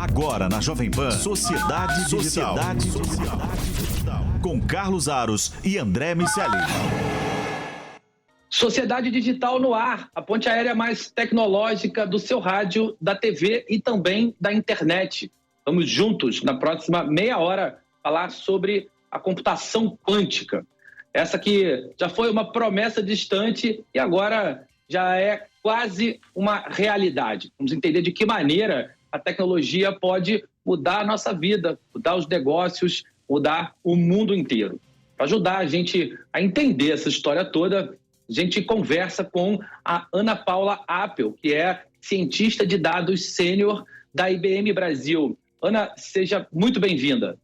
Agora na Jovem Pan, Sociedade Digital. Com Carlos Aros e André Miceli. Sociedade Digital no ar, a ponte aérea mais tecnológica do seu rádio, da TV e também da internet. Vamos juntos, na próxima meia hora, falar sobre a computação quântica. Essa que já foi uma promessa distante e agora já é quase uma realidade. Vamos entender de que maneira a tecnologia pode mudar a nossa vida, mudar os negócios, mudar o mundo inteiro. Para ajudar a gente a entender essa história toda, a gente conversa com a Ana Paula Appel, que é cientista de dados sênior da IBM Brasil. Ana, seja muito bem-vinda.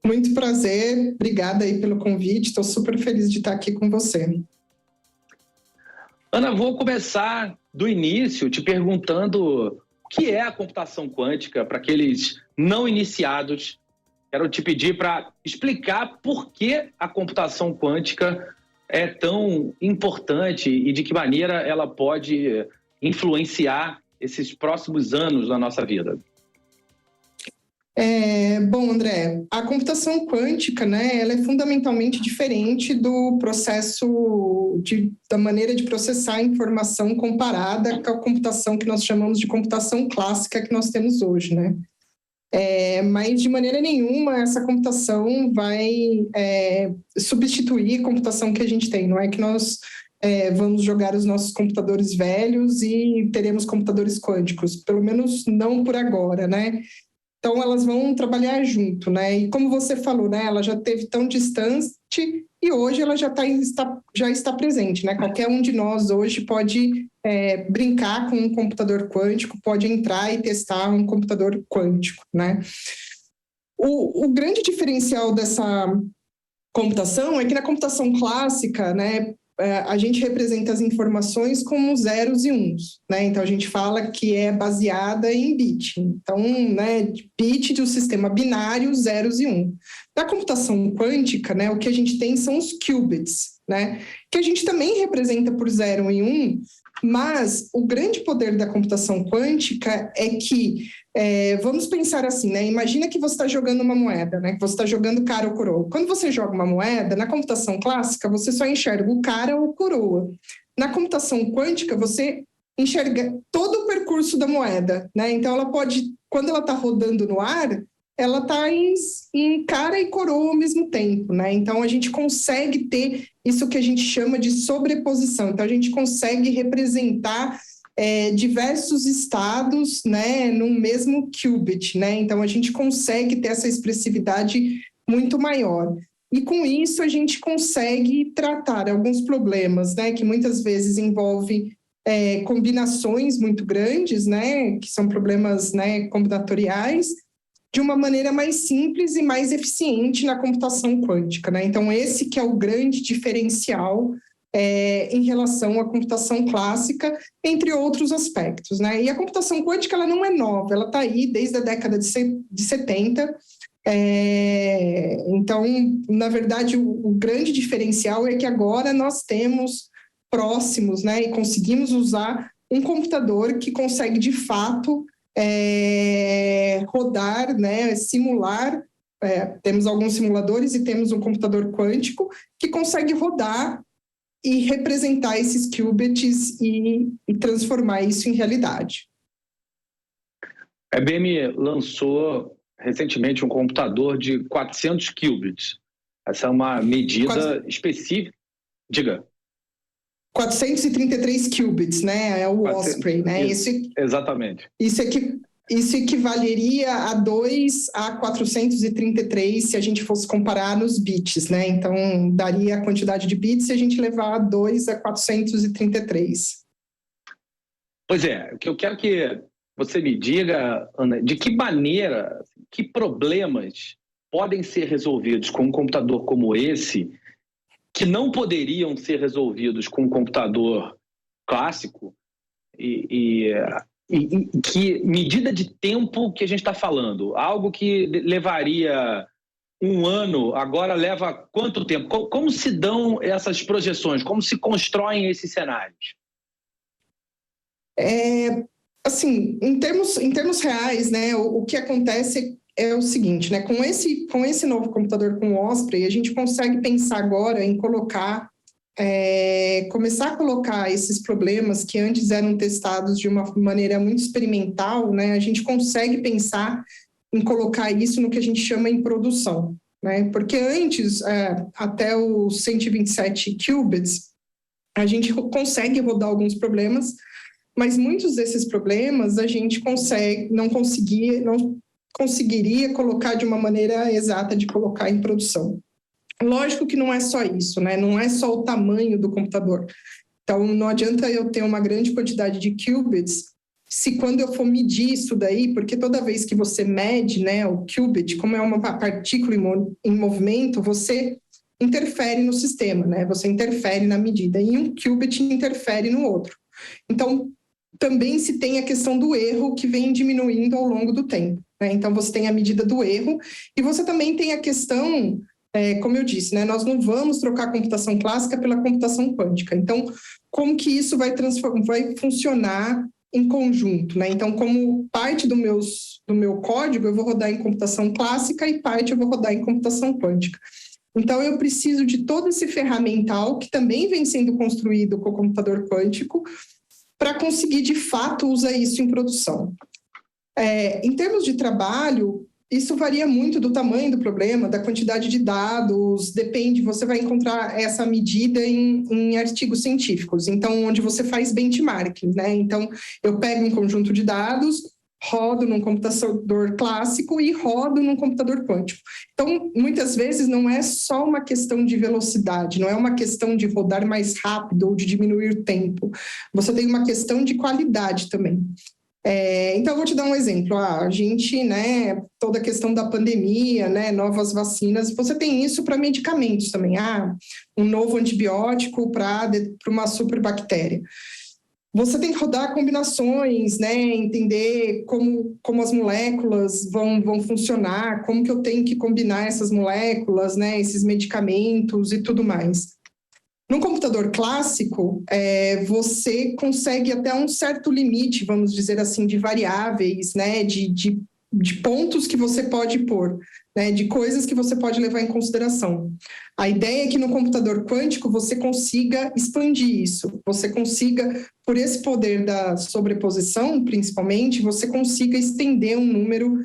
Muito prazer, obrigada aí pelo convite, estou super feliz de estar aqui com você. Ana, vou começar do início te perguntando o que é a computação quântica para aqueles não iniciados. Quero te pedir para explicar por que a computação quântica é tão importante e de que maneira ela pode influenciar esses próximos anos da nossa vida. Bom, André, a computação quântica, né, ela é fundamentalmente diferente do processo da maneira de processar a informação comparada com a computação que nós chamamos de computação clássica que nós temos hoje, né? Mas de maneira nenhuma essa computação vai substituir a computação que a gente tem. Não é que nós vamos jogar os nossos computadores velhos e teremos computadores quânticos, pelo menos não por agora, né? Então, elas vão trabalhar junto, né? E como você falou, né? Ela já esteve tão distante e hoje ela já está presente, né? Qualquer um de nós hoje pode brincar com um computador quântico, pode entrar e testar um computador quântico, né? O grande diferencial dessa computação é que na computação clássica, né? A gente representa as informações como zeros e uns, né? Então, a gente fala que é baseada em bit. Então, né, bit do sistema binário, zeros e um. Na computação quântica, né, o que a gente tem são os qubits, né? Que a gente também representa por 0 e 1, mas o grande poder da computação quântica é que, vamos pensar assim, né? Imagina que você está jogando uma moeda, né? Que você está jogando cara ou coroa. Quando você joga uma moeda, na computação clássica, você só enxerga o cara ou coroa. Na computação quântica, você enxerga todo o percurso da moeda, né? Então, ela pode, quando ela está rodando no ar, ela está em cara e coroa ao mesmo tempo, né? Então, a gente consegue ter isso que a gente chama de sobreposição. Então, a gente consegue representar diversos estados, né, num mesmo qubit, né? Então, a gente consegue ter essa expressividade muito maior. E, com isso, a gente consegue tratar alguns problemas, né, que muitas vezes envolvem combinações muito grandes, né, que são problemas, né, combinatoriais, de uma maneira mais simples e mais eficiente na computação quântica, né? Então, esse que é o grande diferencial em relação à computação clássica, entre outros aspectos, né? E a computação quântica, ela não é nova, ela está aí desde a década de 70. Então, na verdade, o grande diferencial é que agora nós temos próximos, né? E conseguimos usar um computador que consegue, de fato, rodar, né, simular, temos alguns simuladores e temos um computador quântico que consegue rodar e representar esses qubits e transformar isso em realidade. A IBM lançou recentemente um computador de 400 qubits. Essa é uma medida específica. Diga. 433 qubits, né? É o Osprey, né? Exatamente. Isso equivaleria a 2 a 433 se a gente fosse comparar nos bits, né? Então, daria a quantidade de bits se a gente levar 2 a 433. Pois é, o que eu quero que você me diga, Ana, de que maneira, que problemas podem ser resolvidos com um computador como esse que não poderiam ser resolvidos com um computador clássico e que medida de tempo que a gente está falando? Algo que levaria 1 ano, agora leva quanto tempo? Como se dão essas projeções? Como se constroem esses cenários? assim, em termos reais, né, o que acontece é o seguinte, né, com esse novo computador com o Osprey, a gente consegue pensar agora em começar a colocar esses problemas que antes eram testados de uma maneira muito experimental, né, a gente consegue pensar em colocar isso no que a gente chama em produção, né, porque antes, até os 127 qubits, a gente consegue rodar alguns problemas, mas muitos desses problemas a gente não conseguiria colocar de uma maneira exata de colocar em produção. Lógico que não é só isso, né? Não é só o tamanho do computador. Então, não adianta eu ter uma grande quantidade de qubits se quando eu for medir isso daí, porque toda vez que você mede, né, o qubit, como é uma partícula em movimento, você interfere no sistema, né? Você interfere na medida e um qubit interfere no outro. Então, também se tem a questão do erro que vem diminuindo ao longo do tempo, né? Então, você tem a medida do erro e você também tem a questão, como eu disse, né? Nós não vamos trocar a computação clássica pela computação quântica. Então, como que isso vai funcionar em conjunto, né? Então, como parte do meu código, eu vou rodar em computação clássica e parte eu vou rodar em computação quântica. Então, eu preciso de todo esse ferramental que também vem sendo construído com o computador quântico para conseguir, de fato, usar isso em produção. Em termos de trabalho, isso varia muito do tamanho do problema, da quantidade de dados, depende, você vai encontrar essa medida em artigos científicos, então, onde você faz benchmarking, né? Então, eu pego um conjunto de dados, rodo num computador clássico e rodo num computador quântico. Então, muitas vezes não é só uma questão de velocidade, não é uma questão de rodar mais rápido ou de diminuir o tempo. Você tem uma questão de qualidade também. Então, eu vou te dar um exemplo. A gente, né, toda a questão da pandemia, né, novas vacinas, você tem isso para medicamentos também. Um novo antibiótico para uma superbactéria. Você tem que rodar combinações, né, entender como as moléculas vão funcionar, como que eu tenho que combinar essas moléculas, né, esses medicamentos e tudo mais. No computador clássico, você consegue até um certo limite, vamos dizer assim, de variáveis, né, de pontos que você pode pôr, né, de coisas que você pode levar em consideração. A ideia é que no computador quântico você consiga expandir isso, você consiga, por esse poder da sobreposição, principalmente, você consiga estender um número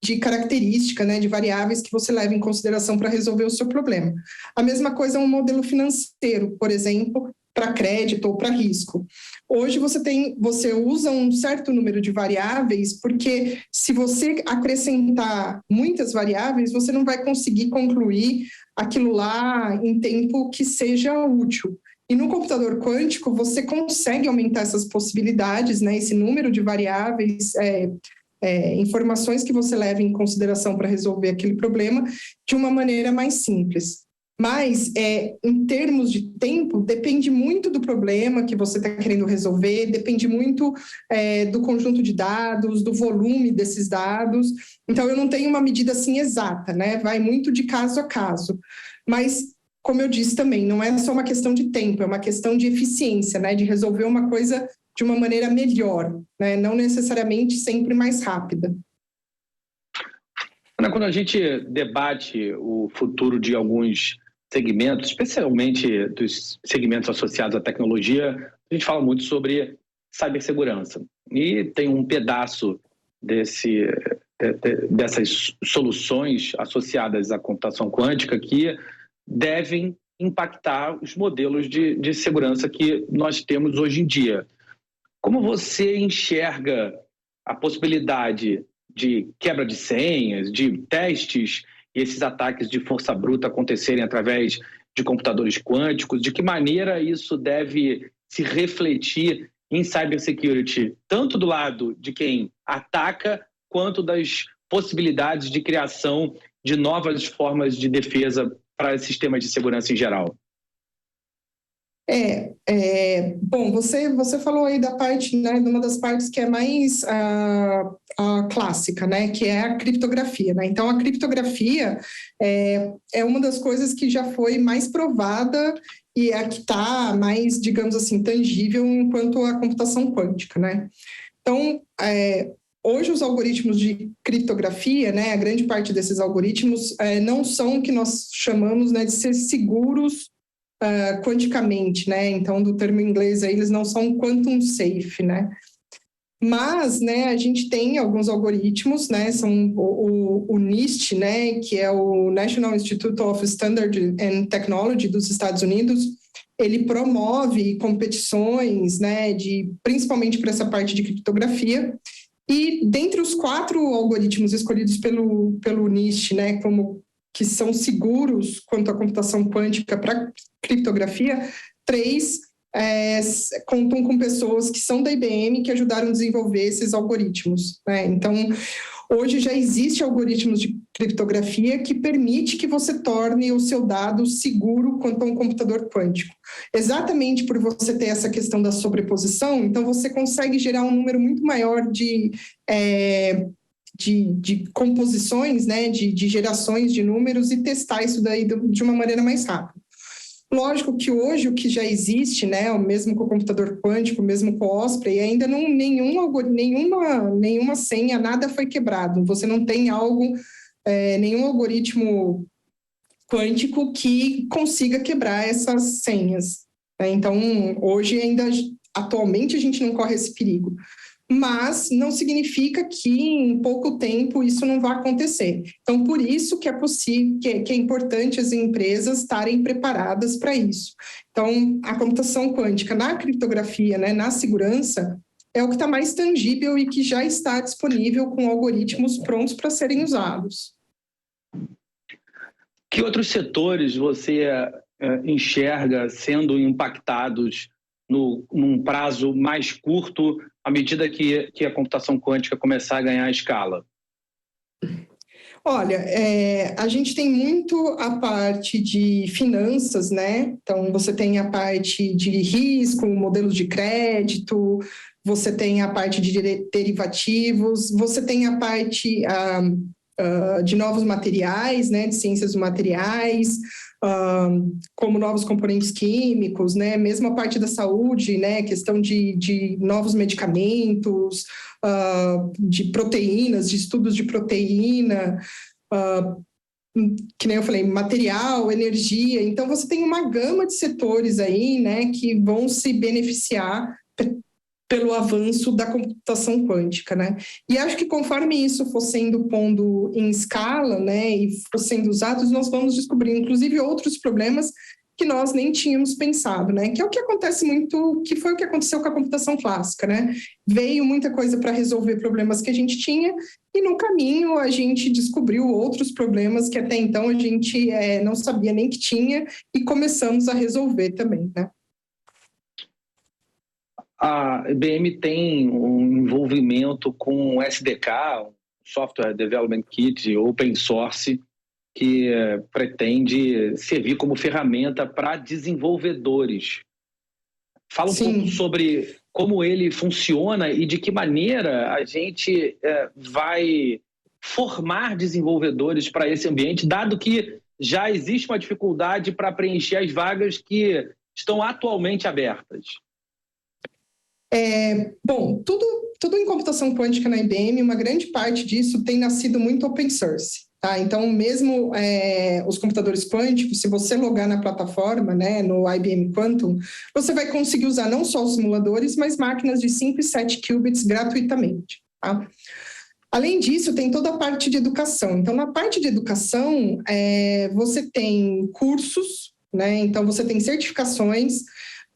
de características, né, de variáveis que você leva em consideração para resolver o seu problema. A mesma coisa é um modelo financeiro, por exemplo, para crédito ou para risco. Hoje você usa um certo número de variáveis, porque se você acrescentar muitas variáveis, você não vai conseguir concluir aquilo lá em tempo que seja útil. E no computador quântico, você consegue aumentar essas possibilidades, né, esse número de variáveis, informações que você leva em consideração para resolver aquele problema de uma maneira mais simples. Mas, em termos de tempo, depende muito do problema que você está querendo resolver, depende muito do conjunto de dados, do volume desses dados. Então, eu não tenho uma medida assim exata, né? Vai muito de caso a caso. Mas, como eu disse também, não é só uma questão de tempo, é uma questão de eficiência, né? De resolver uma coisa de uma maneira melhor, né? Não necessariamente sempre mais rápida. Quando a gente debate o futuro de alguns segmentos, especialmente dos segmentos associados à tecnologia, a gente fala muito sobre cibersegurança. E tem um pedaço dessas soluções associadas à computação quântica que devem impactar os modelos de segurança que nós temos hoje em dia. Como você enxerga a possibilidade de quebra de senhas, de testes e esses ataques de força bruta acontecerem através de computadores quânticos? De que maneira isso deve se refletir em cybersecurity, tanto do lado de quem ataca, quanto das possibilidades de criação de novas formas de defesa para sistemas de segurança em geral? Bom, você falou aí da parte, né, de uma das partes que é mais clássica, né, que é a criptografia, né? Então, a criptografia é uma das coisas que já foi mais provada e é a que está mais, digamos assim, tangível enquanto a computação quântica, né? Então, hoje os algoritmos de criptografia, né, a grande parte desses algoritmos não são o que nós chamamos, né, de ser seguros quanticamente, né? Então, do termo em inglês, aí, eles não são quantum safe, né? Mas, né, a gente tem alguns algoritmos, né, são o NIST, né, que é o National Institute of Standard and Technology dos Estados Unidos. Ele promove competições, né, principalmente para essa parte de criptografia. E dentre os 4 algoritmos escolhidos pelo NIST, né, que são seguros quanto à computação quântica para criptografia, 3 contam com pessoas que são da IBM que ajudaram a desenvolver esses algoritmos, né? Então, hoje já existe algoritmos de criptografia que permite que você torne o seu dado seguro quanto a um computador quântico. Exatamente por você ter essa questão da sobreposição, então você consegue gerar um número muito maior de composições, né, de gerações de números e testar isso daí de uma maneira mais rápida. Lógico que hoje o que já existe, né, o mesmo com o computador quântico, mesmo com o Osprey, ainda não nenhuma senha, nada foi quebrado. Você não tem nenhum algoritmo quântico que consiga quebrar essas senhas, né? Então, hoje atualmente a gente não corre esse perigo. Mas não significa que em pouco tempo isso não vai acontecer. Então, por isso que é possível, que é importante as empresas estarem preparadas para isso. Então, a computação quântica na criptografia, né, na segurança, é o que está mais tangível e que já está disponível com algoritmos prontos para serem usados. Que outros setores você enxerga sendo impactados num prazo mais curto, à medida que a computação quântica começar a ganhar escala? Olha, a gente tem muito a parte de finanças, né? Então, você tem a parte de risco, modelos de crédito, você tem a parte de derivativos, você tem a parte de novos materiais, né? De ciências dos materiais, como novos componentes químicos, né? Mesmo a parte da saúde, né? Questão de novos medicamentos, de proteínas, de estudos de proteína, que nem eu falei, material, energia. Então, você tem uma gama de setores aí, né? Que vão se beneficiar pelo avanço da computação quântica, né? E acho que conforme isso for sendo pondo em escala, né, e for sendo usado, nós vamos descobrir, inclusive, outros problemas que nós nem tínhamos pensado, né? Que é o que acontece muito, que foi o que aconteceu com a computação clássica, né? Veio muita coisa para resolver problemas que a gente tinha e no caminho a gente descobriu outros problemas que até então a gente não sabia nem que tinha e começamos a resolver também, né? A IBM tem um envolvimento com o SDK, um Software Development Kit open source, que pretende servir como ferramenta para desenvolvedores. Fala um pouco sobre como ele funciona e de que maneira a gente vai formar desenvolvedores para esse ambiente, dado que já existe uma dificuldade para preencher as vagas que estão atualmente abertas. Bom, tudo em computação quântica na IBM, uma grande parte disso tem nascido muito open source. Tá? Então, mesmo os computadores quânticos, se você logar na plataforma, né, no IBM Quantum, você vai conseguir usar não só os simuladores, mas máquinas de 5 e 7 qubits gratuitamente. Tá? Além disso, tem toda a parte de educação. Então, na parte de educação, você tem cursos, né? Então, você tem certificações,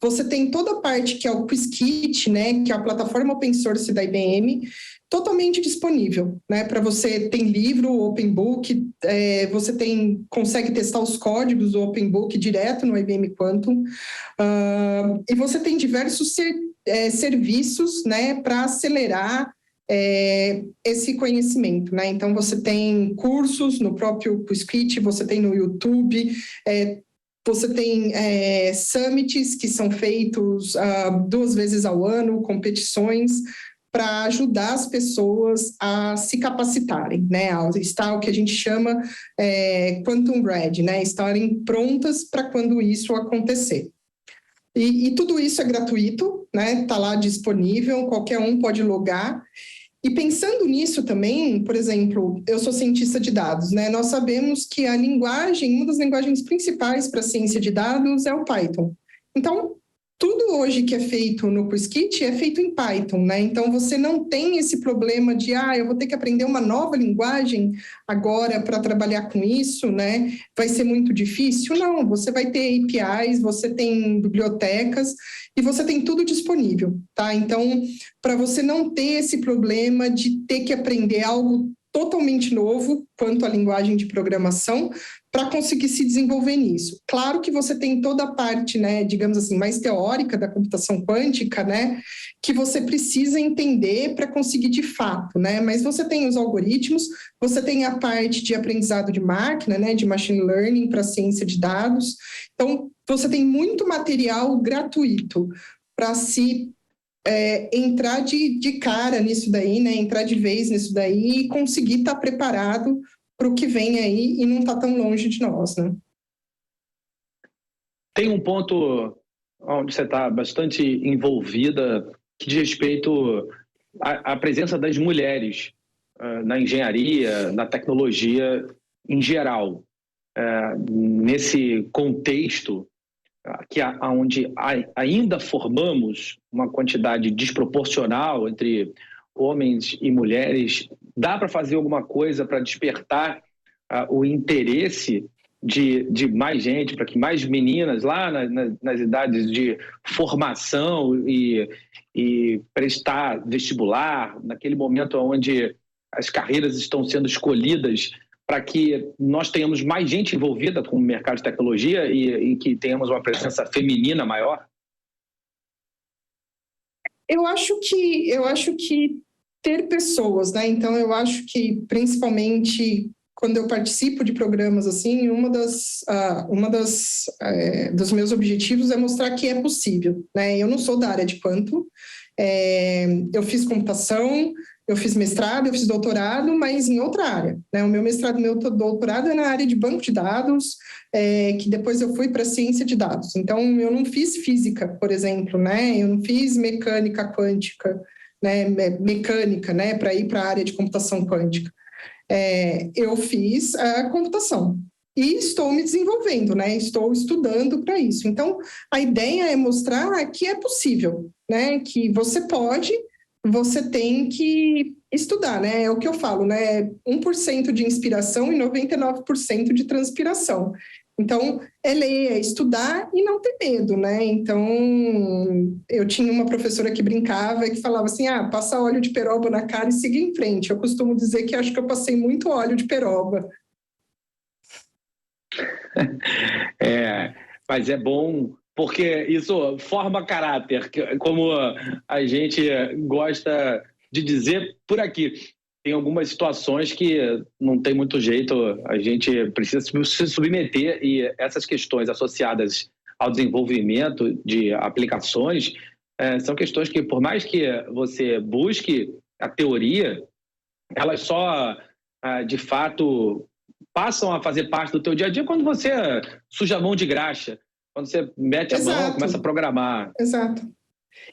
você tem toda a parte que é o Qiskit, né, que é a plataforma open source da IBM, totalmente disponível, né, para você. Tem livro, Open Book, você consegue testar os códigos do Open Book direto no IBM Quantum, e você tem diversos serviços, né, para acelerar esse conhecimento, né. Então, você tem cursos no próprio Qiskit, você tem no YouTube, você tem summits que são feitos 2 vezes ao ano, competições. para ajudar as pessoas a se capacitarem, né? A estar o que a gente chama quantum ready, né? Estarem prontas para quando isso acontecer. E tudo isso é gratuito, né? Está lá disponível, qualquer um pode logar. E pensando nisso também, por exemplo, eu sou cientista de dados, né? Nós sabemos que a linguagem, uma das linguagens principais para a ciência de dados é o Python. Então, tudo hoje que é feito no Qiskit é feito em Python, né? Então, você não tem esse problema de, eu vou ter que aprender uma nova linguagem agora para trabalhar com isso, né? Vai ser muito difícil? Não, você vai ter APIs, você tem bibliotecas e você tem tudo disponível, tá? Então, para você não ter esse problema de ter que aprender algo totalmente novo quanto à linguagem de programação para conseguir se desenvolver nisso. Claro que você tem toda a parte, né, digamos assim, mais teórica da computação quântica, né, que você precisa entender para conseguir de fato, né, mas você tem os algoritmos, você tem a parte de aprendizado de máquina, né, de machine learning para ciência de dados, então você tem muito material gratuito para se entrar de cara nisso daí, né? Entrar de vez nisso daí e conseguir estar preparado para o que vem aí e não estar tão longe de nós, né? Tem um ponto onde você está bastante envolvida que diz respeito à presença das mulheres na engenharia, na tecnologia em geral. Nesse contexto onde ainda formamos uma quantidade desproporcional entre homens e mulheres, dá para fazer alguma coisa para despertar o interesse de mais gente, para que mais meninas lá nas idades de formação e prestar vestibular, naquele momento onde as carreiras estão sendo escolhidas, para que nós tenhamos mais gente envolvida com o mercado de tecnologia e que tenhamos uma presença feminina maior? Eu acho que ter pessoas, né? Então, eu acho que, principalmente, quando eu participo de programas assim, dos meus objetivos é mostrar que é possível, né? Eu não sou da área de quanto, eu fiz computação, eu fiz mestrado, eu fiz doutorado, mas em outra área, né? O meu mestrado e meu doutorado é na área de banco de dados, que depois eu fui para ciência de dados. Então, eu não fiz física, por exemplo, né? Eu não fiz mecânica quântica, né? Mecânica, né? Para ir para a área de computação quântica. Eu fiz a computação. E estou me desenvolvendo, né? Estou estudando para isso. Então, a ideia é mostrar que é possível, né? Que você pode... Você tem que estudar, né? É o que eu falo, né? 1% de inspiração e 99% de transpiração. Então, é ler, é estudar e não ter medo, né? Então, eu tinha uma professora que brincava e que falava assim, passa óleo de peroba na cara e siga em frente. Eu costumo dizer que acho que eu passei muito óleo de peroba. Mas é bom... porque isso forma caráter, como a gente gosta de dizer por aqui. Tem algumas situações que não tem muito jeito, a gente precisa se submeter, e essas questões associadas ao desenvolvimento de aplicações são questões que, por mais que você busque a teoria, elas só, de fato, passam a fazer parte do teu dia a dia quando você suja a mão de graxa. Quando você mete a mão, começa a programar. Exato.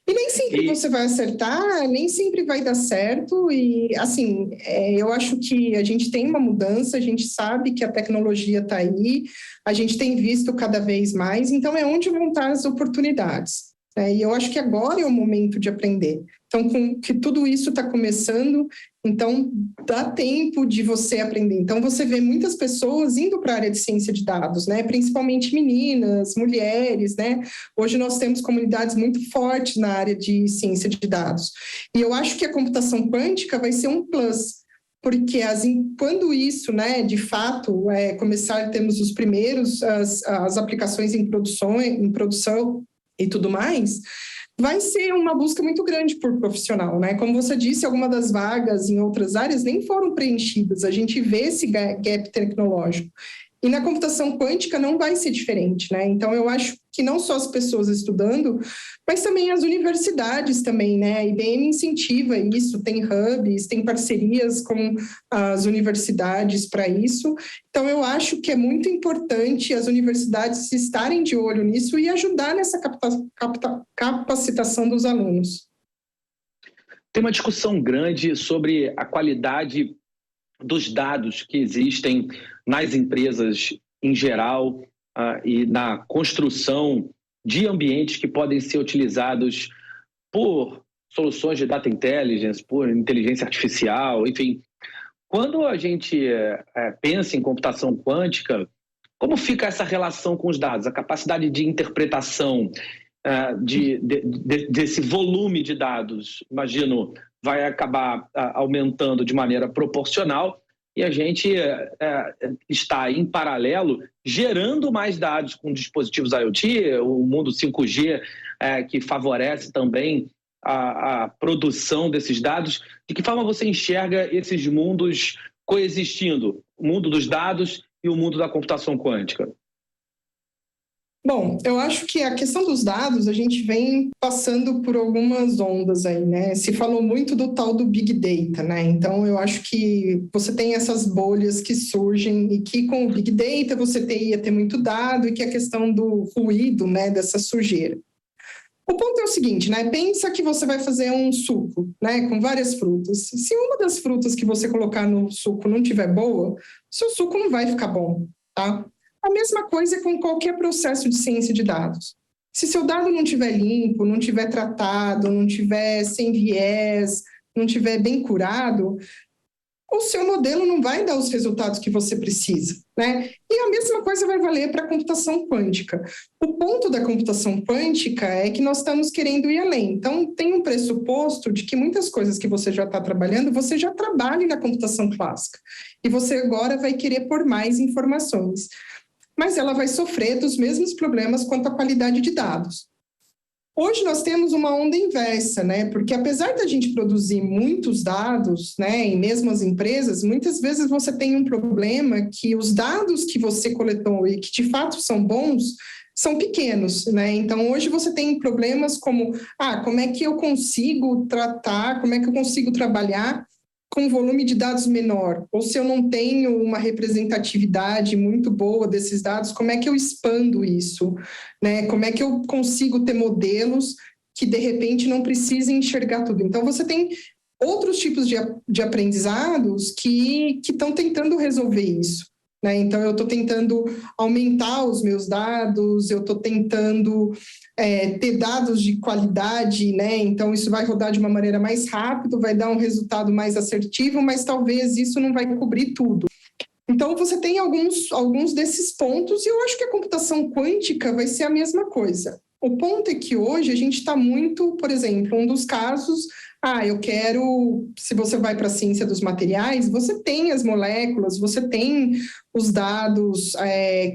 E nem sempre você vai acertar, nem sempre vai dar certo. E, assim, eu acho que a gente tem uma mudança, a gente sabe que a tecnologia está aí, a gente tem visto cada vez mais, então é onde vão estar as oportunidades. E eu acho que agora é o momento de aprender. Então, com que tudo isso está começando, então dá tempo de você aprender. Então, você vê muitas pessoas indo para a área de ciência de dados, né? Principalmente meninas, mulheres, né? Hoje nós temos comunidades muito fortes na área de ciência de dados. E eu acho que a computação quântica vai ser um plus, porque quando isso, né, de fato, começar, temos os primeiros, as aplicações em produção e tudo mais, vai ser uma busca muito grande por profissional, né? Como você disse, algumas das vagas em outras áreas nem foram preenchidas, a gente vê esse gap tecnológico. E na computação quântica não vai ser diferente, né? Então, eu acho que não só as pessoas estudando, mas também as universidades também, né? A IBM incentiva isso, tem hubs, tem parcerias com as universidades para isso. Então, eu acho que é muito importante as universidades estarem de olho nisso e ajudar nessa capacitação dos alunos. Tem uma discussão grande sobre a qualidade dos dados que existem nas empresas em geral e na construção de ambientes que podem ser utilizados por soluções de data intelligence, por inteligência artificial, enfim. Quando a gente pensa em computação quântica, como fica essa relação com os dados, a capacidade de interpretação desse volume de dados? Imagino, vai acabar aumentando de maneira proporcional e a gente está, em paralelo, gerando mais dados com dispositivos IoT, o mundo 5G, que favorece também a produção desses dados. De que forma você enxerga esses mundos coexistindo, o mundo dos dados e o mundo da computação quântica? Bom, eu acho que a questão dos dados, a gente vem passando por algumas ondas aí, né? Se falou muito do tal do Big Data, né? Então, eu acho que você tem essas bolhas que surgem e que com o Big Data você ia ter muito dado e que a questão do ruído, né, dessa sujeira. O ponto é o seguinte, né? Pensa que você vai fazer um suco, né, com várias frutas. Se uma das frutas que você colocar no suco não tiver boa, seu suco não vai ficar bom, tá? A mesma coisa com qualquer processo de ciência de dados. Se seu dado não estiver limpo, não estiver tratado, não estiver sem viés, não estiver bem curado, o seu modelo não vai dar os resultados que você precisa, né? E a mesma coisa vai valer para a computação quântica. O ponto da computação quântica é que nós estamos querendo ir além. Então, tem um pressuposto de que muitas coisas que você já está trabalhando, você já trabalha na computação clássica. E você agora vai querer pôr mais informações. Mas ela vai sofrer dos mesmos problemas quanto à qualidade de dados. Hoje nós temos uma onda inversa, né? Porque apesar da gente produzir muitos dados, né, e mesmo as empresas, muitas vezes você tem um problema que os dados que você coletou e que de fato são bons, são pequenos, né? Então hoje você tem problemas como, como é que eu consigo tratar, como é que eu consigo trabalhar com um volume de dados menor, ou se eu não tenho uma representatividade muito boa desses dados, como é que eu expando isso? Né? Como é que eu consigo ter modelos que, de repente, não precisem enxergar tudo? Então, você tem outros tipos de aprendizados que estão tentando resolver isso. Né? Então, eu estou tentando aumentar os meus dados, eu estou tentando ter dados de qualidade, né? Então isso vai rodar de uma maneira mais rápida, vai dar um resultado mais assertivo, mas talvez isso não vai cobrir tudo. Então você tem alguns desses pontos e eu acho que a computação quântica vai ser a mesma coisa. O ponto é que hoje a gente está muito, por exemplo, um dos casos, eu quero, se você vai para a ciência dos materiais, você tem as moléculas, você tem os dados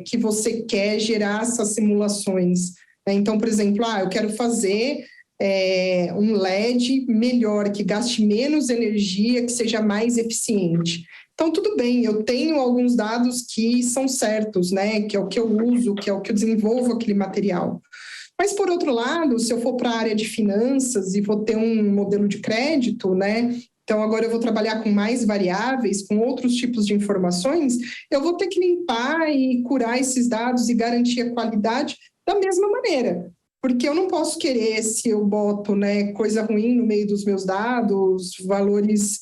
que você quer gerar essas simulações. Então, por exemplo, eu quero fazer um LED melhor, que gaste menos energia, que seja mais eficiente. Então, tudo bem, eu tenho alguns dados que são certos, né? Que é o que eu uso, que é o que eu desenvolvo aquele material. Mas, por outro lado, se eu for para a área de finanças e vou ter um modelo de crédito, né? Então, agora eu vou trabalhar com mais variáveis, com outros tipos de informações, eu vou ter que limpar e curar esses dados e garantir a qualidade da mesma maneira, porque eu não posso querer, se eu boto, né, coisa ruim no meio dos meus dados, valores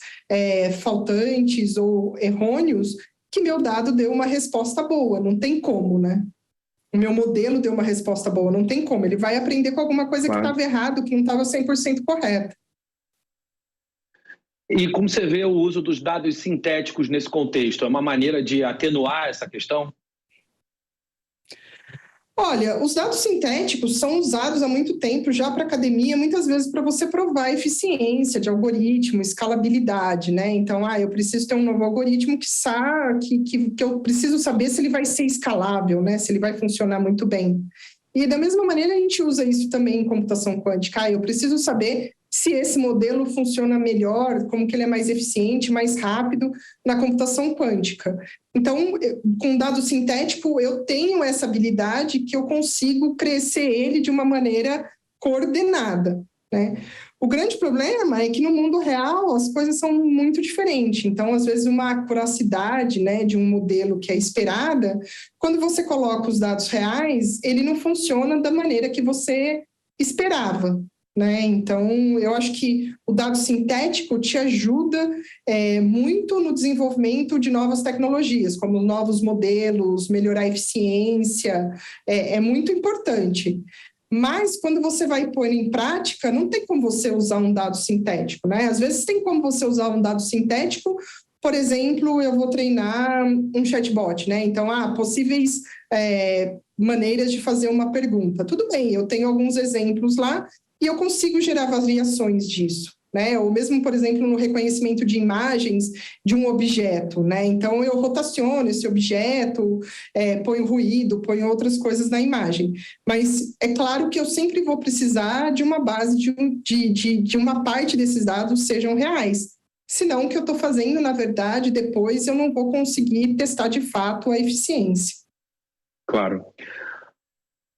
faltantes ou errôneos, que meu dado dê uma resposta boa, não tem como, né? O meu modelo deu uma resposta boa, não tem como, ele vai aprender com alguma coisa que estava errado, que não estava 100% correta. E como você vê o uso dos dados sintéticos nesse contexto? É uma maneira de atenuar essa questão? Olha, os dados sintéticos são usados há muito tempo já para a academia, muitas vezes para você provar a eficiência de algoritmo, escalabilidade, né? Então, eu preciso ter um novo algoritmo que eu preciso saber se ele vai ser escalável, né? Se ele vai funcionar muito bem. E da mesma maneira a gente usa isso também em computação quântica. Eu preciso saber se esse modelo funciona melhor, como que ele é mais eficiente, mais rápido na computação quântica. Então, com dado sintético, eu tenho essa habilidade que eu consigo crescer ele de uma maneira coordenada, né? O grande problema é que no mundo real as coisas são muito diferentes. Então, às vezes, uma acuracidade, né, de um modelo que é esperada, quando você coloca os dados reais, ele não funciona da maneira que você esperava, né? Então, eu acho que o dado sintético te ajuda muito no desenvolvimento de novas tecnologias, como novos modelos, melhorar a eficiência, é muito importante. Mas, quando você vai pôr em prática, não tem como você usar um dado sintético, né? Às vezes tem como você usar um dado sintético, por exemplo, eu vou treinar um chatbot, né? Então, possíveis maneiras de fazer uma pergunta. Tudo bem, eu tenho alguns exemplos lá e eu consigo gerar variações disso, né? Ou mesmo, por exemplo, no reconhecimento de imagens de um objeto, né? Então, eu rotaciono esse objeto, ponho ruído, ponho outras coisas na imagem. Mas é claro que eu sempre vou precisar de uma base de uma parte desses dados sejam reais. Senão, o que eu estou fazendo, na verdade, depois eu não vou conseguir testar de fato a eficiência. Claro.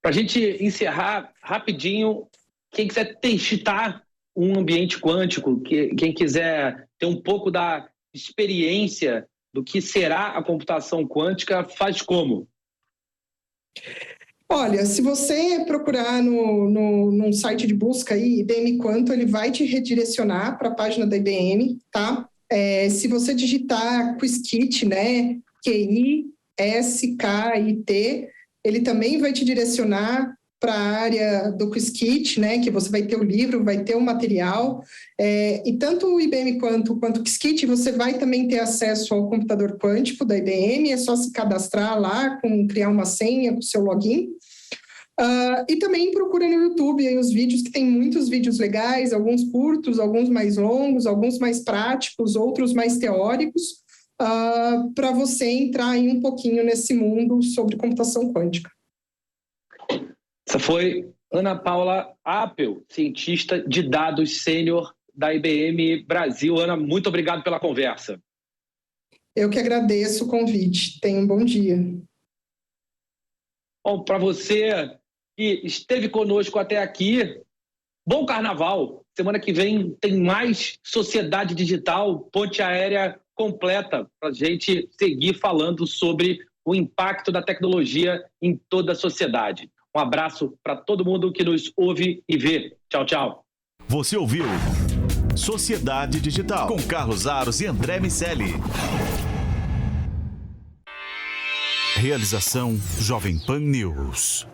Para a gente encerrar rapidinho, quem quiser testar um ambiente quântico, quem quiser ter um pouco da experiência do que será a computação quântica, faz como? Olha, se você procurar num site de busca aí, IBM Quanto, ele vai te redirecionar para a página da IBM, tá? Se você digitar Qiskit, né, Qiskit, ele também vai te direcionar para a área do Qiskit, né, que você vai ter o livro, vai ter o material, e tanto o IBM quanto o Qiskit, você vai também ter acesso ao computador quântico da IBM, é só se cadastrar lá, criar uma senha com o seu login. E também procura no YouTube aí os vídeos, que tem muitos vídeos legais, alguns curtos, alguns mais longos, alguns mais práticos, outros mais teóricos, para você entrar aí um pouquinho nesse mundo sobre computação quântica. Essa foi Ana Paula Appel, cientista de dados sênior da IBM Brasil. Ana, muito obrigado pela conversa. Eu que agradeço o convite. Tenha um bom dia. Bom, para você que esteve conosco até aqui, bom carnaval. Semana que vem tem mais Sociedade Digital, ponte aérea completa, para a gente seguir falando sobre o impacto da tecnologia em toda a sociedade. Um abraço para todo mundo que nos ouve e vê. Tchau, tchau. Você ouviu Sociedade Digital com Carlos Aros e André Miceli. Realização Jovem Pan News.